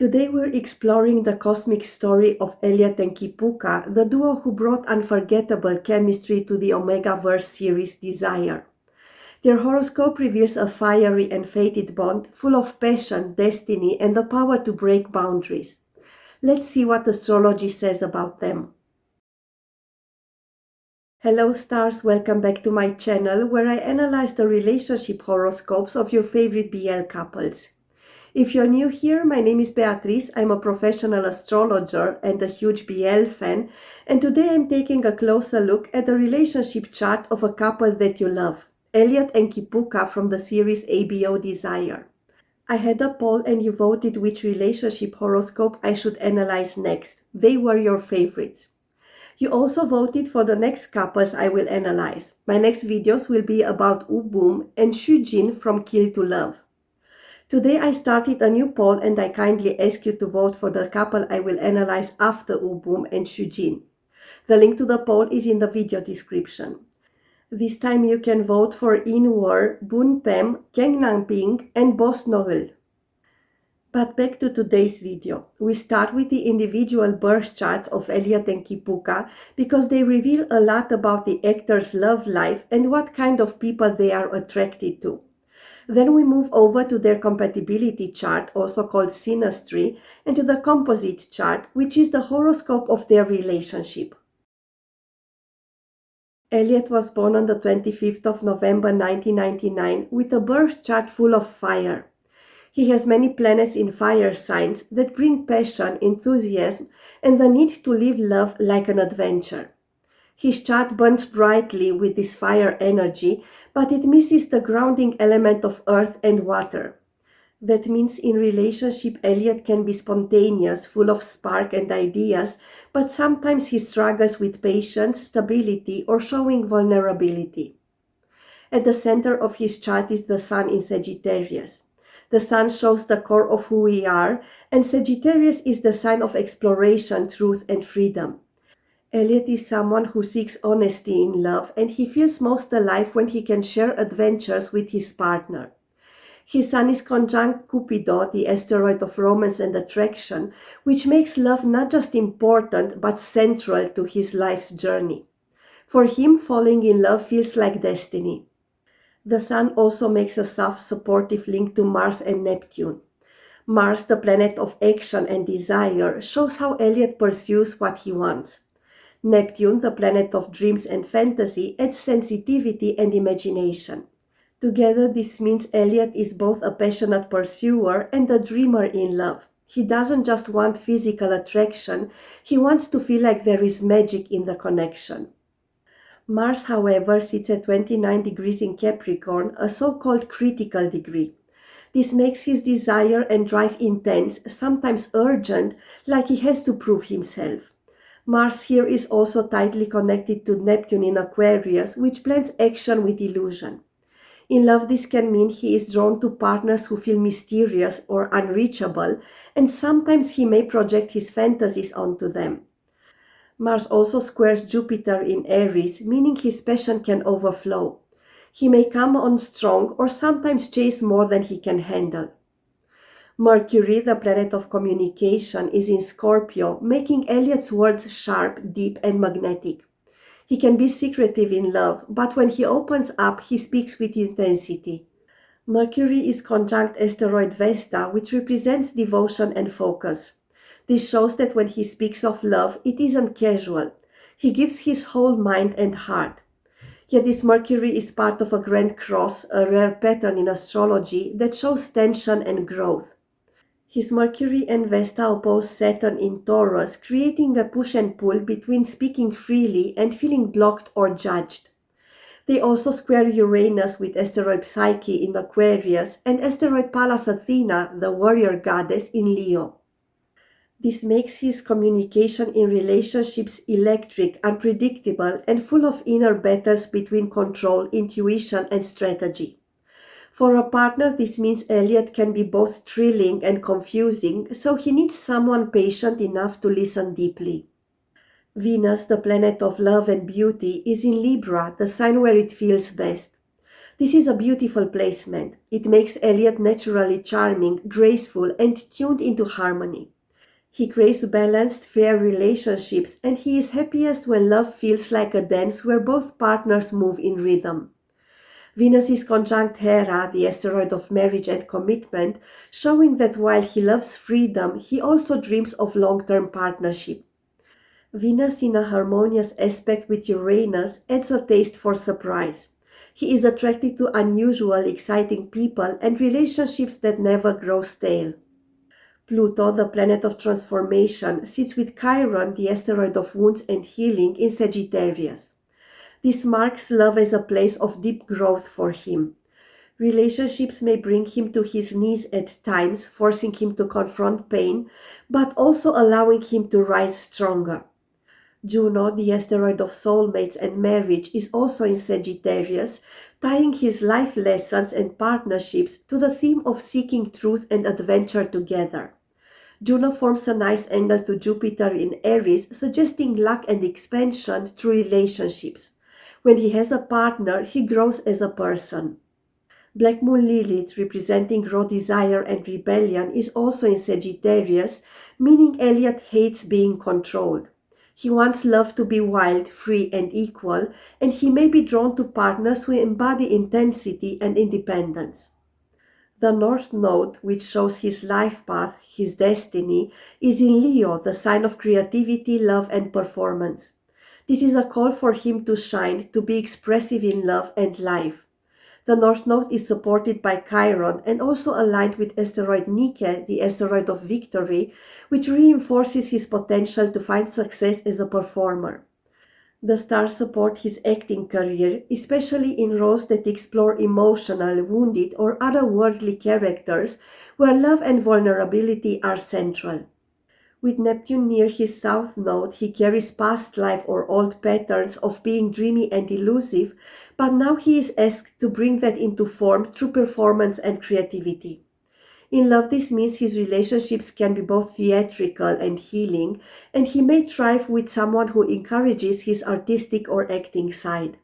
Today we're exploring the cosmic story of Eliot and Kipuka, the duo who brought unforgettable chemistry to the omegaverse series Desire. Their horoscope reveals a fiery and fated bond full of passion, destiny, and the power to break boundaries. Let's see what astrology says about them. Hello stars, welcome back to my channel where I analyze the relationship horoscopes of your favorite BL couples. If you're new here, my name is Beatrice. I'm a professional astrologer and a huge BL fan, and today I'm taking a closer look at the relationship chart of a couple that you love, Eliot and Kipuka from the series ABO Desire. I had a poll and you voted which relationship horoscope I should analyze next. They were your favorites. You also voted for the next couples I will analyze. My next videos will be about Ubum and Shujin from Kill to Love. Today I started a new poll and I kindly ask you to vote for the couple I will analyze after Ubum and Shujin. The link to the poll is in the video description. This time you can vote for Inwar, Bun Pem, Keng Nang Ping, and Boss Noel. But back to today's video. We start with the individual birth charts of Eliot and Kipuka because they reveal a lot about the actor's love life and what kind of people they are attracted to. Then we move over to their compatibility chart, also called synastry, and to the composite chart, which is the horoscope of their relationship. Eliot was born on the 25th of November 1999 with a birth chart full of fire. He has many planets in fire signs that bring passion, enthusiasm, and the need to live love like an adventure. His chart burns brightly with this fire energy, but it misses the grounding element of earth and water. That means in relationship, Eliot can be spontaneous, full of spark and ideas, but sometimes he struggles with patience, stability, or showing vulnerability. At the center of his chart is the Sun in Sagittarius. The Sun shows the core of who we are, and Sagittarius is the sign of exploration, truth, and freedom. Eliot is someone who seeks honesty in love, and he feels most alive when he can share adventures with his partner. His Sun is conjunct Cupido, the asteroid of romance and attraction, which makes love not just important but central to his life's journey. For him, falling in love feels like destiny. The Sun also makes a soft, supportive link to Mars and Neptune. Mars, the planet of action and desire, shows how Eliot pursues what he wants. Neptune, the planet of dreams and fantasy, adds sensitivity and imagination. Together, this means Eliot is both a passionate pursuer and a dreamer in love. He doesn't just want physical attraction, he wants to feel like there is magic in the connection. Mars, however, sits at 29 degrees in Capricorn, a so-called critical degree. This makes his desire and drive intense, sometimes urgent, like he has to prove himself. Mars here is also tightly connected to Neptune in Aquarius, which blends action with illusion. In love, this can mean he is drawn to partners who feel mysterious or unreachable, and sometimes he may project his fantasies onto them. Mars also squares Jupiter in Aries, meaning his passion can overflow. He may come on strong or sometimes chase more than he can handle. Mercury, the planet of communication, is in Scorpio, making Eliot's words sharp, deep, and magnetic. He can be secretive in love, but when he opens up, he speaks with intensity. Mercury is conjunct asteroid Vesta, which represents devotion and focus. This shows that when he speaks of love, it isn't casual. He gives his whole mind and heart. Yet this Mercury is part of a grand cross, a rare pattern in astrology that shows tension and growth. His Mercury and Vesta oppose Saturn in Taurus, creating a push and pull between speaking freely and feeling blocked or judged. They also square Uranus with asteroid Psyche in Aquarius and asteroid Pallas Athena, the warrior goddess, in Leo. This makes his communication in relationships electric, unpredictable, and full of inner battles between control, intuition, and strategy. For a partner, this means Eliot can be both thrilling and confusing, so he needs someone patient enough to listen deeply. Venus, the planet of love and beauty, is in Libra, the sign where it feels best. This is a beautiful placement. It makes Eliot naturally charming, graceful, and tuned into harmony. He craves balanced, fair relationships, and he is happiest when love feels like a dance where both partners move in rhythm. Venus is conjunct Hera, the asteroid of marriage and commitment, showing that while he loves freedom, he also dreams of long-term partnership. Venus in a harmonious aspect with Uranus adds a taste for surprise. He is attracted to unusual, exciting people and relationships that never grow stale. Pluto, the planet of transformation, sits with Chiron, the asteroid of wounds and healing, in Sagittarius. This marks love as a place of deep growth for him. Relationships may bring him to his knees at times, forcing him to confront pain, but also allowing him to rise stronger. Juno, the asteroid of soulmates and marriage, is also in Sagittarius, tying his life lessons and partnerships to the theme of seeking truth and adventure together. Juno forms a nice angle to Jupiter in Aries, suggesting luck and expansion through relationships. When he has a partner, he grows as a person. Black Moon Lilith, representing raw desire and rebellion, is also in Sagittarius, meaning Eliot hates being controlled. He wants love to be wild, free, and equal, and he may be drawn to partners who embody intensity and independence. The North Node, which shows his life path, his destiny, is in Leo, the sign of creativity, love, and performance. This is a call for him to shine, to be expressive in love and life. The North Node is supported by Chiron and also aligned with asteroid Nike, the asteroid of victory, which reinforces his potential to find success as a performer. The stars support his acting career, especially in roles that explore emotional, wounded, or otherworldly characters where love and vulnerability are central. With Neptune near his south node, he carries past life or old patterns of being dreamy and elusive, but now he is asked to bring that into form through performance and creativity. In love, this means his relationships can be both theatrical and healing, and he may thrive with someone who encourages his artistic or acting side.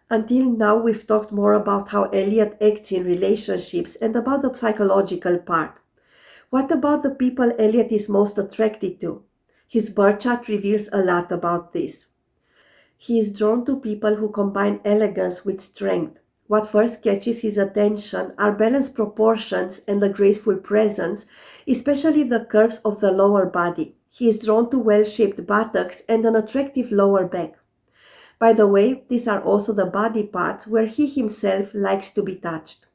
Until now, we've talked more about how Eliot acts in relationships and about the psychological part. What about the people Eliot is most attracted to? His birth chart reveals a lot about this. He is drawn to people who combine elegance with strength. What first catches his attention are balanced proportions and a graceful presence, especially the curves of the lower body. He is drawn to well-shaped buttocks and an attractive lower back. By the way, these are also the body parts where he himself likes to be touched.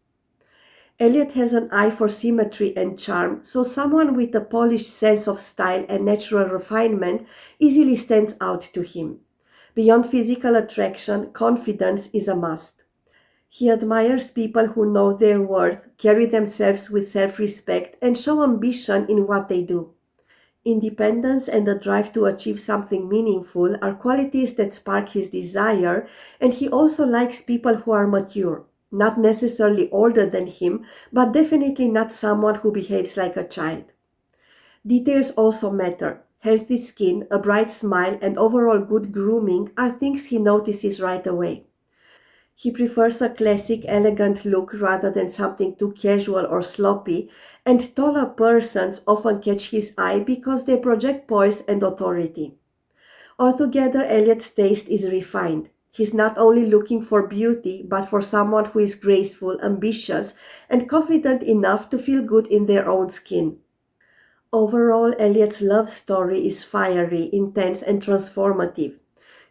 Eliot has an eye for symmetry and charm, so someone with a polished sense of style and natural refinement easily stands out to him. Beyond physical attraction, confidence is a must. He admires people who know their worth, carry themselves with self-respect, and show ambition in what they do. Independence and the drive to achieve something meaningful are qualities that spark his desire, and he also likes people who are mature, not necessarily older than him, but definitely not someone who behaves like a child. Details also matter. Healthy skin, a bright smile, and overall good grooming are things he notices right away. He prefers a classic, elegant look rather than something too casual or sloppy, and taller persons often catch his eye because they project poise and authority. Altogether, Eliot's taste is refined. He's not only looking for beauty, but for someone who is graceful, ambitious, and confident enough to feel good in their own skin. Overall, Eliot's love story is fiery, intense, and transformative.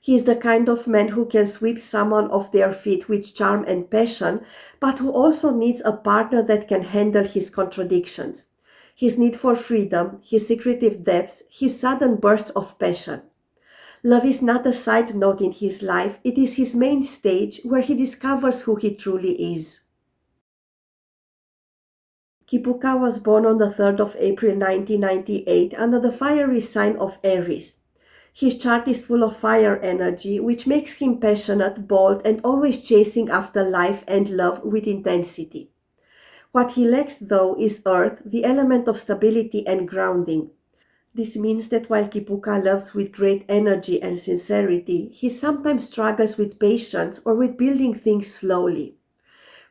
He is the kind of man who can sweep someone off their feet with charm and passion, but who also needs a partner that can handle his contradictions. His need for freedom, his secretive depths, his sudden bursts of passion. Love is not a side note in his life, it is his main stage where he discovers who he truly is. Kipuka was born on the 3rd of April 1998 under the fiery sign of Aries. His chart is full of fire energy, which makes him passionate, bold, and always chasing after life and love with intensity. What he lacks, though, is earth, the element of stability and grounding. This means that while Kipuka loves with great energy and sincerity, he sometimes struggles with patience or with building things slowly.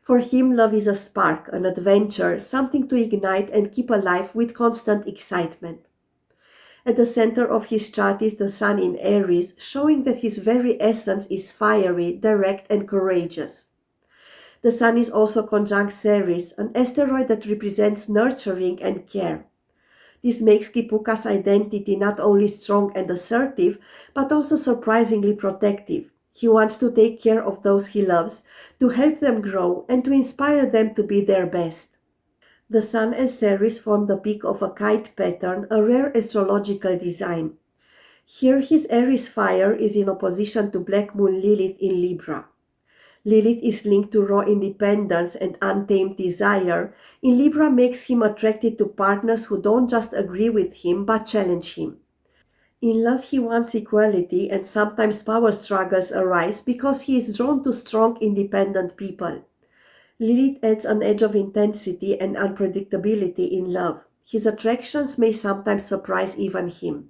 For him, love is a spark, an adventure, something to ignite and keep alive with constant excitement. At the center of his chart is the Sun in Aries, showing that his very essence is fiery, direct, and courageous. The Sun is also conjunct Ceres, an asteroid that represents nurturing and care. This makes Kipuka's identity not only strong and assertive, but also surprisingly protective. He wants to take care of those he loves, to help them grow, and to inspire them to be their best. The Sun and Ceres form the peak of a kite pattern, a rare astrological design. Here his Aries fire is in opposition to Black Moon Lilith in Libra. Lilith is linked to raw independence and untamed desire. In Libra makes him attracted to partners who don't just agree with him but challenge him. In love he wants equality and sometimes power struggles arise because he is drawn to strong independent people. Lilith adds an edge of intensity and unpredictability in love. His attractions may sometimes surprise even him.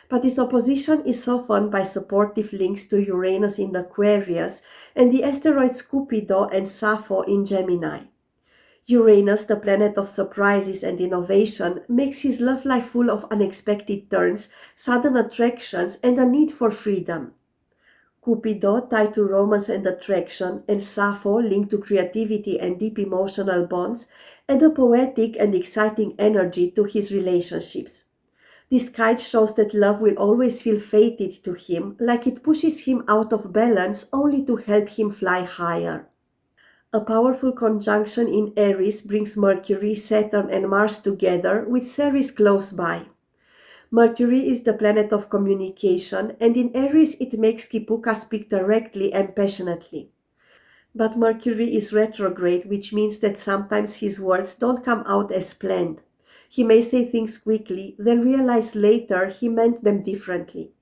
But this opposition is softened by supportive links to Uranus in Aquarius and the asteroids Cupido and Sappho in Gemini. Uranus, the planet of surprises and innovation, makes his love life full of unexpected turns, sudden attractions, and a need for freedom. Cupido, tied to romance and attraction, and Sappho, linked to creativity and deep emotional bonds, add a poetic and exciting energy to his relationships. This kite shows that love will always feel fated to him, like it pushes him out of balance only to help him fly higher. A powerful conjunction in Aries brings Mercury, Saturn, and Mars together, with Ceres close by. Mercury is the planet of communication, and in Aries it makes Kipuka speak directly and passionately. But Mercury is retrograde, which means that sometimes his words don't come out as planned. He may say things quickly, then realize later he meant them differently.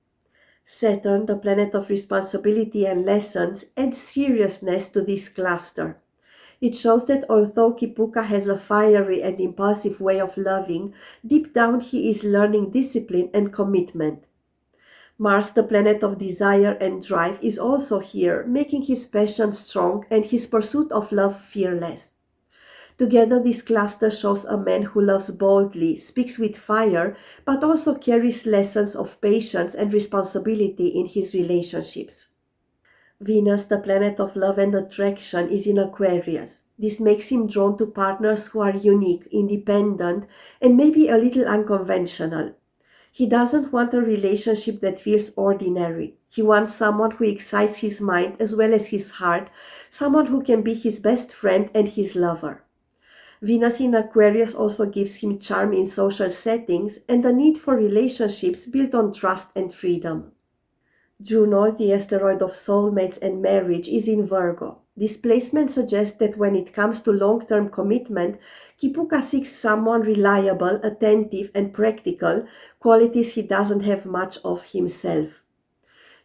Saturn, the planet of responsibility and lessons, adds seriousness to this cluster. It shows that although Kipuka has a fiery and impulsive way of loving, deep down he is learning discipline and commitment. Mars, the planet of desire and drive, is also here, making his passion strong and his pursuit of love fearless. Together, this cluster shows a man who loves boldly, speaks with fire, but also carries lessons of patience and responsibility in his relationships. Venus, the planet of love and attraction, is in Aquarius. This makes him drawn to partners who are unique, independent, and maybe a little unconventional. He doesn't want a relationship that feels ordinary. He wants someone who excites his mind as well as his heart, someone who can be his best friend and his lover. Venus in Aquarius also gives him charm in social settings and the need for relationships built on trust and freedom. Juno, the asteroid of soulmates and marriage, is in Virgo. This placement suggests that when it comes to long-term commitment, Kipuka seeks someone reliable, attentive, and practical, qualities he doesn't have much of himself.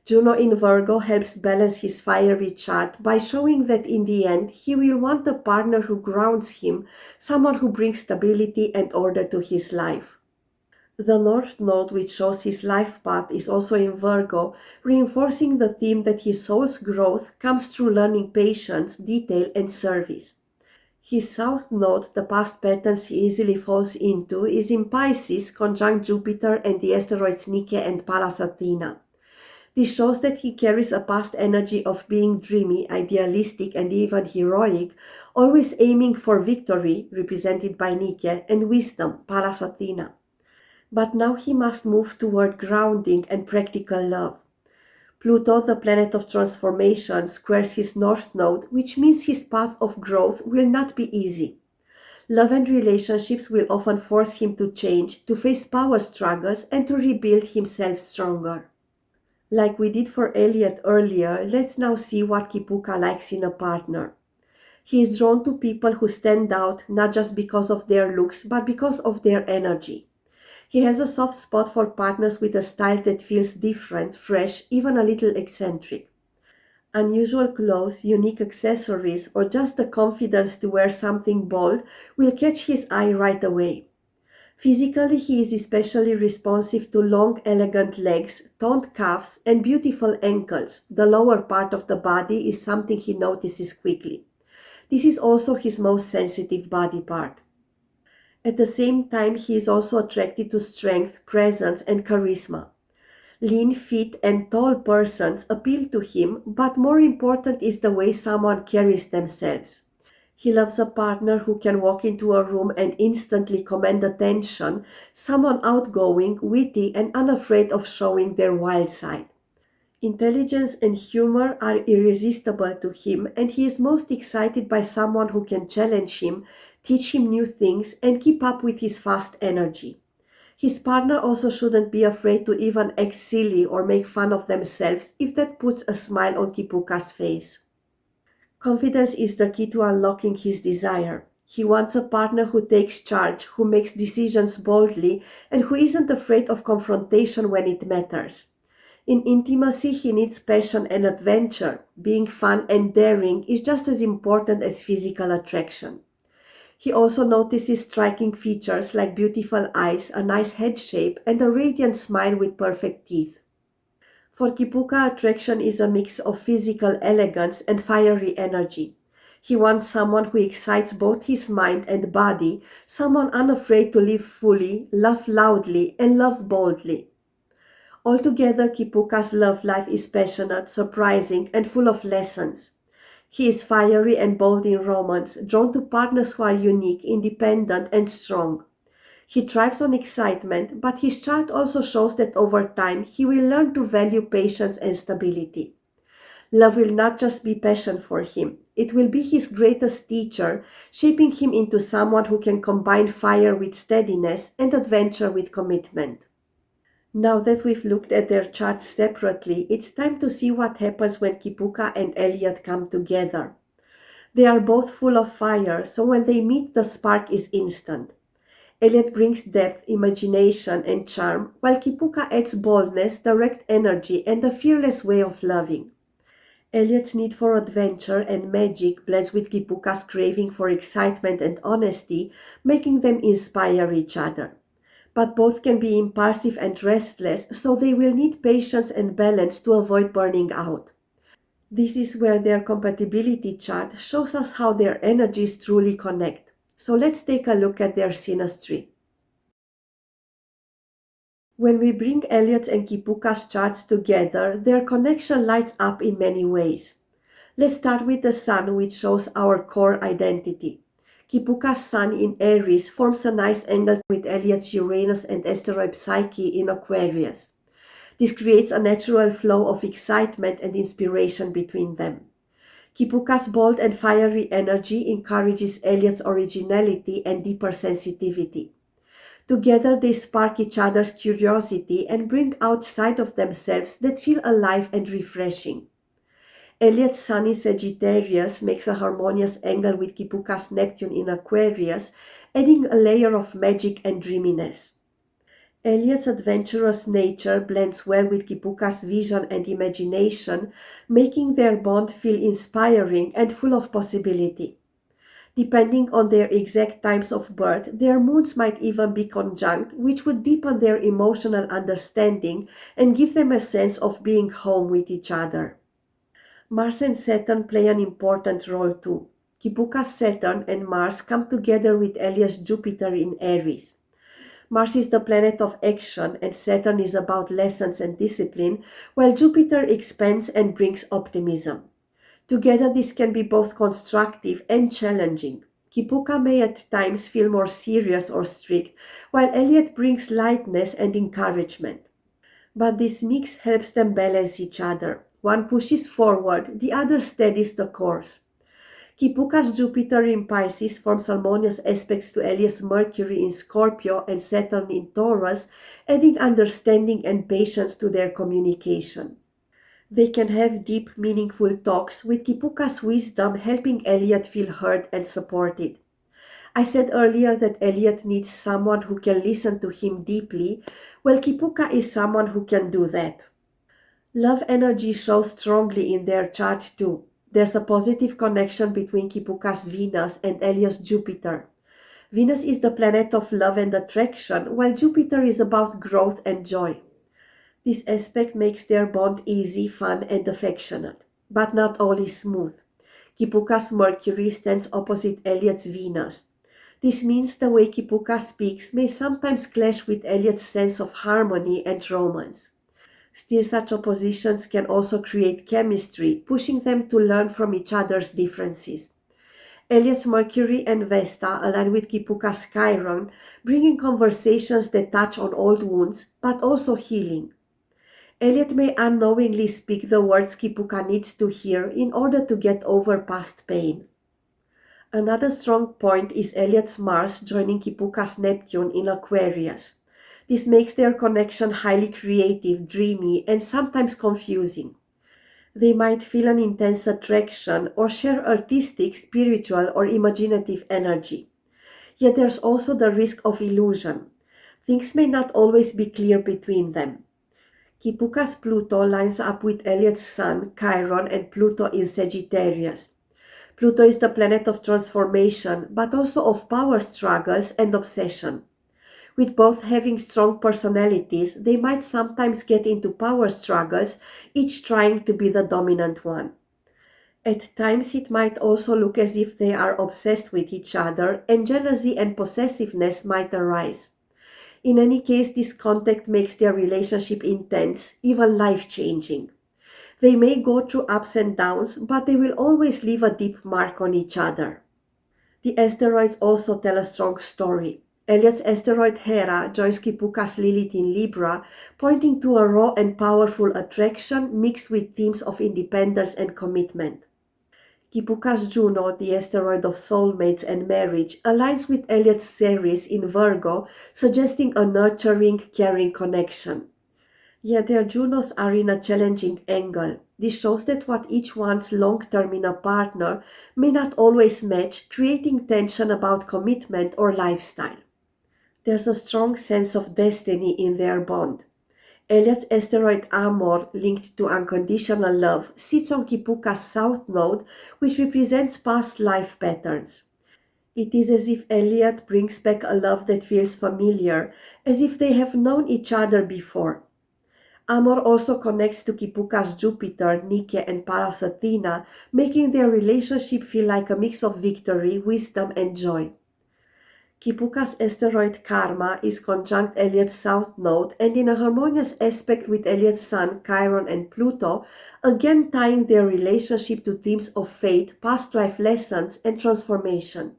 Juno in Virgo helps balance his fiery chart by showing that in the end he will want a partner who grounds him, someone who brings stability and order to his life. The North Node, which shows his life path, is also in Virgo, reinforcing the theme that his soul's growth comes through learning patience, detail, and service. His South Node, the past patterns he easily falls into, is in Pisces, conjunct Jupiter and the asteroids Nike and Pallas Athena. This shows that he carries a past energy of being dreamy, idealistic, and even heroic, always aiming for victory, represented by Nike, and wisdom, Pallas Athena. But now he must move toward grounding and practical love. Pluto, the planet of transformation, squares his North Node, which means his path of growth will not be easy. Love and relationships will often force him to change, to face power struggles, and to rebuild himself stronger. Like we did for Eliot earlier, let's now see what Kipuka likes in a partner. He is drawn to people who stand out not just because of their looks, but because of their energy. He has a soft spot for partners with a style that feels different, fresh, even a little eccentric. Unusual clothes, unique accessories, or just the confidence to wear something bold will catch his eye right away. Physically, he is especially responsive to long, elegant legs, toned calves, and beautiful ankles. The lower part of the body is something he notices quickly. This is also his most sensitive body part. At the same time, he is also attracted to strength, presence, and charisma. Lean, fit, and tall persons appeal to him, but more important is the way someone carries themselves. He loves a partner who can walk into a room and instantly command attention, someone outgoing, witty, and unafraid of showing their wild side. Intelligence and humor are irresistible to him, and he is most excited by someone who can challenge him, teach him new things, and keep up with his fast energy. His partner also shouldn't be afraid to even act silly or make fun of themselves if that puts a smile on Kipuka's face. Confidence is the key to unlocking his desire. He wants a partner who takes charge, who makes decisions boldly, and who isn't afraid of confrontation when it matters. In intimacy, he needs passion and adventure. Being fun and daring is just as important as physical attraction. He also notices striking features like beautiful eyes, a nice head shape, and a radiant smile with perfect teeth. For Kipuka, attraction is a mix of physical elegance and fiery energy. He wants someone who excites both his mind and body, someone unafraid to live fully, laugh loudly, and love boldly. Altogether, Kipuka's love life is passionate, surprising, and full of lessons. He is fiery and bold in romance, drawn to partners who are unique, independent, and strong. He thrives on excitement, but his chart also shows that over time he will learn to value patience and stability. Love will not just be passion for him, it will be his greatest teacher, shaping him into someone who can combine fire with steadiness and adventure with commitment. Now that we've looked at their charts separately, it's time to see what happens when Kipuka and Eliot come together. They are both full of fire, so when they meet, the spark is instant. Eliot brings depth, imagination, and charm, while Kipuka adds boldness, direct energy, and a fearless way of loving. Eliot's need for adventure and magic blends with Kipuka's craving for excitement and honesty, making them inspire each other. But both can be impulsive and restless, so they will need patience and balance to avoid burning out. This is where their compatibility chart shows us how their energies truly connect. So let's take a look at their synastry. When we bring Eliot's and Kipuka's charts together, their connection lights up in many ways. Let's start with the Sun, which shows our core identity. Kipuka's Sun in Aries forms a nice angle with Eliot's Uranus and asteroid Psyche in Aquarius. This creates a natural flow of excitement and inspiration between them. Kipuka's bold and fiery energy encourages Eliot's originality and deeper sensitivity. Together they spark each other's curiosity and bring out sides of themselves that feel alive and refreshing. Eliot's Sun in Sagittarius makes a harmonious angle with Kipuka's Neptune in Aquarius, adding a layer of magic and dreaminess. Eliot's adventurous nature blends well with Kipuka's vision and imagination, making their bond feel inspiring and full of possibility. Depending on their exact times of birth, their moons might even be conjunct, which would deepen their emotional understanding and give them a sense of being home with each other. Mars and Saturn play an important role too. Kipuka's Saturn and Mars come together with Eliot's Jupiter in Aries. Mars is the planet of action and Saturn is about lessons and discipline, while Jupiter expands and brings optimism. Together, this can be both constructive and challenging. Kipuka may at times feel more serious or strict, while Eliot brings lightness and encouragement. But this mix helps them balance each other. One pushes forward, the other steadies the course. Kipuka's Jupiter in Pisces forms harmonious aspects to Eliot's Mercury in Scorpio and Saturn in Taurus, adding understanding and patience to their communication. They can have deep, meaningful talks with Kipuka's wisdom helping Eliot feel heard and supported. I said earlier that Eliot needs someone who can listen to him deeply, while Kipuka is someone who can do that. Love energy shows strongly in their chart too. There's a positive connection between Kipuka's Venus and Eliot's Jupiter. Venus is the planet of love and attraction, while Jupiter is about growth and joy. This aspect makes their bond easy, fun, and affectionate. But not all is smooth. Kipuka's Mercury stands opposite Eliot's Venus. This means the way Kipuka speaks may sometimes clash with Eliot's sense of harmony and romance. Still, such oppositions can also create chemistry, pushing them to learn from each other's differences. Eliot's Mercury and Vesta align with Kipuka's Chiron, bringing conversations that touch on old wounds, but also healing. Eliot may unknowingly speak the words Kipuka needs to hear in order to get over past pain. Another strong point is Eliot's Mars joining Kipuka's Neptune in Aquarius. This makes their connection highly creative, dreamy, and sometimes confusing. They might feel an intense attraction or share artistic, spiritual, or imaginative energy. Yet there's also the risk of illusion. Things may not always be clear between them. Kipuka's Pluto lines up with Eliot's Sun, Chiron, and Pluto in Sagittarius. Pluto is the planet of transformation, but also of power struggles and obsession. With both having strong personalities, they might sometimes get into power struggles, each trying to be the dominant one. At times, it might also look as if they are obsessed with each other, and jealousy and possessiveness might arise. In any case, this contact makes their relationship intense, even life-changing. They may go through ups and downs, but they will always leave a deep mark on each other. The asteroids also tell a strong story. Eliot's asteroid Hera joins Kipuka's Lilith in Libra, pointing to a raw and powerful attraction mixed with themes of independence and commitment. Kipuka's Juno, the asteroid of soulmates and marriage, aligns with Eliot's Ceres in Virgo, suggesting a nurturing, caring connection. Yet their Junos are in a challenging angle. This shows that what each wants long-term in a partner may not always match, creating tension about commitment or lifestyle. There's a strong sense of destiny in their bond. Eliot's asteroid Amor, linked to unconditional love, sits on Kipuka's south node, which represents past life patterns. It is as if Eliot brings back a love that feels familiar, as if they have known each other before. Amor also connects to Kipuka's Jupiter, Nike, and Pallas Athena, making their relationship feel like a mix of victory, wisdom, and joy. Kipuka's asteroid Karma is conjunct Eliot's south node and in a harmonious aspect with Eliot's Sun, Chiron, and Pluto, again tying their relationship to themes of fate, past life lessons, and transformation.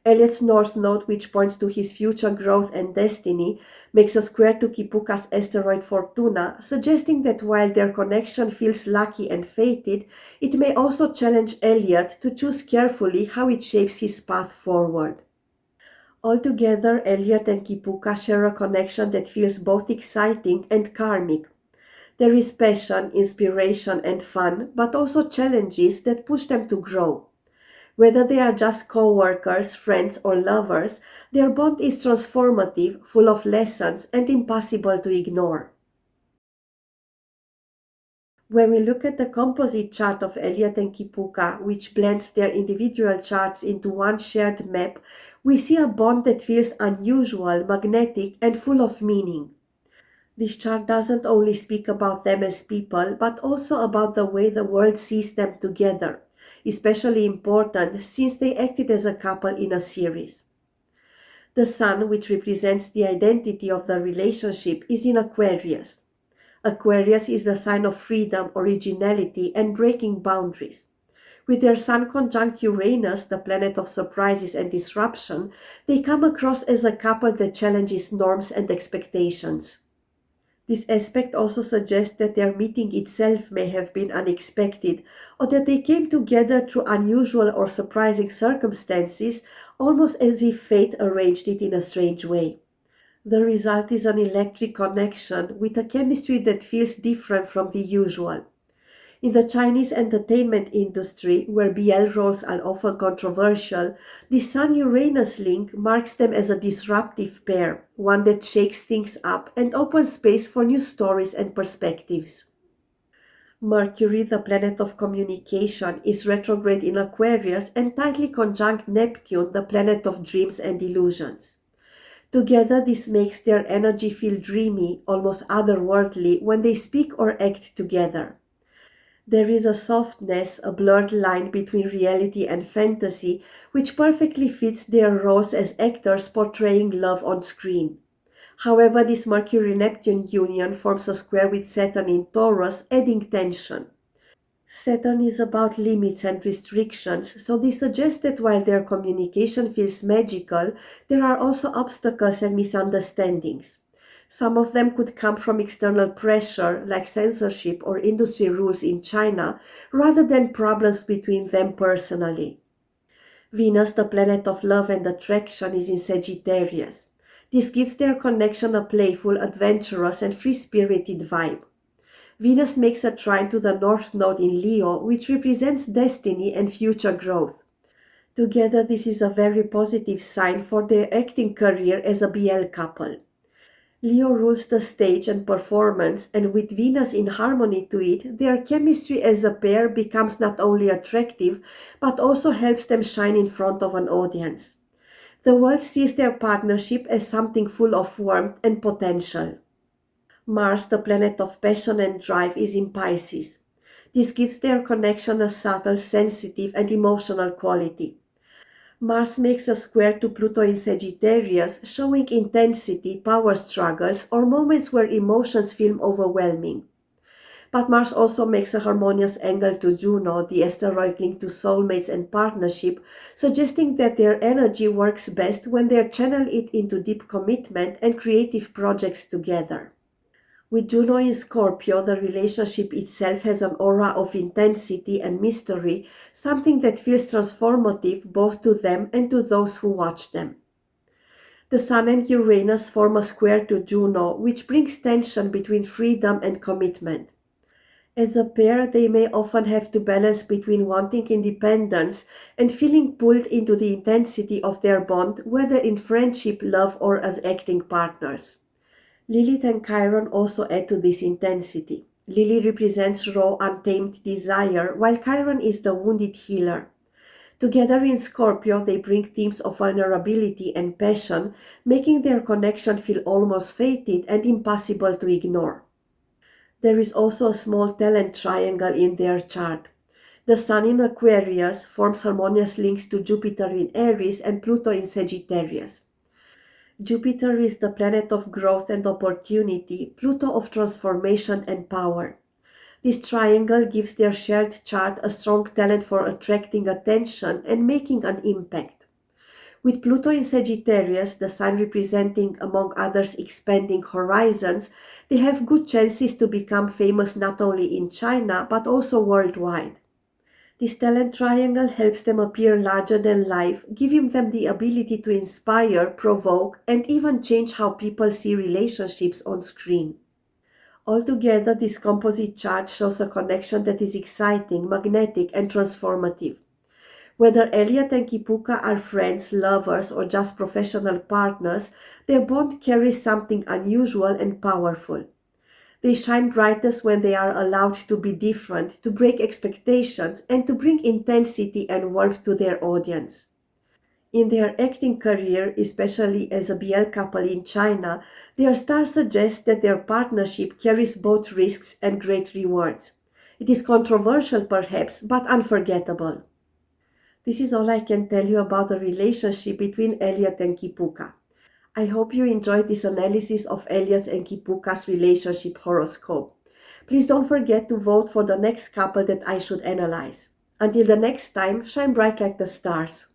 Eliot's north node, which points to his future growth and destiny, makes a square to Kipuka's asteroid Fortuna, suggesting that while their connection feels lucky and fated, it may also challenge Eliot to choose carefully how it shapes his path forward. Altogether, Eliot and Kipuka share a connection that feels both exciting and karmic. There is passion, inspiration, and fun, but also challenges that push them to grow. Whether they are just co-workers, friends, or lovers, their bond is transformative, full of lessons, and impossible to ignore. When we look at the composite chart of Eliot and Kipuka, which blends their individual charts into one shared map, we see a bond that feels unusual, magnetic, and full of meaning. This chart doesn't only speak about them as people, but also about the way the world sees them together, especially important since they acted as a couple in a series. The Sun, which represents the identity of the relationship, is in Aquarius. Aquarius is the sign of freedom, originality, and breaking boundaries. With their Sun conjunct Uranus, the planet of surprises and disruption, they come across as a couple that challenges norms and expectations. This aspect also suggests that their meeting itself may have been unexpected, or that they came together through unusual or surprising circumstances, almost as if fate arranged it in a strange way. The result is an electric connection with a chemistry that feels different from the usual. In the Chinese entertainment industry, where BL roles are often controversial, the Sun-Uranus link marks them as a disruptive pair, one that shakes things up and opens space for new stories and perspectives. Mercury, the planet of communication, is retrograde in Aquarius and tightly conjunct Neptune, the planet of dreams and illusions. Together, this makes their energy feel dreamy, almost otherworldly, when they speak or act together. There is a softness, a blurred line between reality and fantasy, which perfectly fits their roles as actors portraying love on screen. However, this Mercury Neptune union forms a square with Saturn in Taurus, adding tension. Saturn is about limits and restrictions, so they suggest that while their communication feels magical, there are also obstacles and misunderstandings. Some of them could come from external pressure, like censorship or industry rules in China, rather than problems between them personally. Venus, the planet of love and attraction, is in Sagittarius. This gives their connection a playful, adventurous, and free spirited vibe. Venus makes a trine to the North Node in Leo, which represents destiny and future growth. Together, this is a very positive sign for their acting career as a BL couple. Leo rules the stage and performance, and with Venus in harmony to it, their chemistry as a pair becomes not only attractive, but also helps them shine in front of an audience. The world sees their partnership as something full of warmth and potential. Mars, the planet of passion and drive, is in Pisces. This gives their connection a subtle, sensitive, and emotional quality. Mars makes a square to Pluto in Sagittarius, showing intensity, power struggles, or moments where emotions feel overwhelming. But Mars also makes a harmonious angle to Juno, the asteroid linked to soulmates and partnership, suggesting that their energy works best when they channel it into deep commitment and creative projects together. With Juno in Scorpio, the relationship itself has an aura of intensity and mystery, something that feels transformative both to them and to those who watch them. The Sun and Uranus form a square to Juno, which brings tension between freedom and commitment. As a pair, they may often have to balance between wanting independence and feeling pulled into the intensity of their bond, whether in friendship, love, or as acting partners. Lilith and Chiron also add to this intensity. Lily represents raw, untamed desire, while Chiron is the wounded healer. Together in Scorpio, they bring themes of vulnerability and passion, making their connection feel almost fated and impossible to ignore. There is also a small talent triangle in their chart. The Sun in Aquarius forms harmonious links to Jupiter in Aries and Pluto in Sagittarius. Jupiter is the planet of growth and opportunity, Pluto of transformation and power. This triangle gives their shared chart a strong talent for attracting attention and making an impact. With Pluto in Sagittarius, the sign representing, among others, expanding horizons, they have good chances to become famous not only in China but also worldwide. This talent triangle helps them appear larger than life, giving them the ability to inspire, provoke, and even change how people see relationships on screen. Altogether, this composite chart shows a connection that is exciting, magnetic, and transformative. Whether Eliot and Kipuka are friends, lovers, or just professional partners, their bond carries something unusual and powerful. They shine brightest when they are allowed to be different, to break expectations, and to bring intensity and warmth to their audience. In their acting career, especially as a BL couple in China, their star suggests that their partnership carries both risks and great rewards. It is controversial perhaps, but unforgettable. This is all I can tell you about the relationship between Eliot and Kipuka. I hope you enjoyed this analysis of Eliot and Kipuka's relationship horoscope. Please don't forget to vote for the next couple that I should analyze. Until the next time, shine bright like the stars.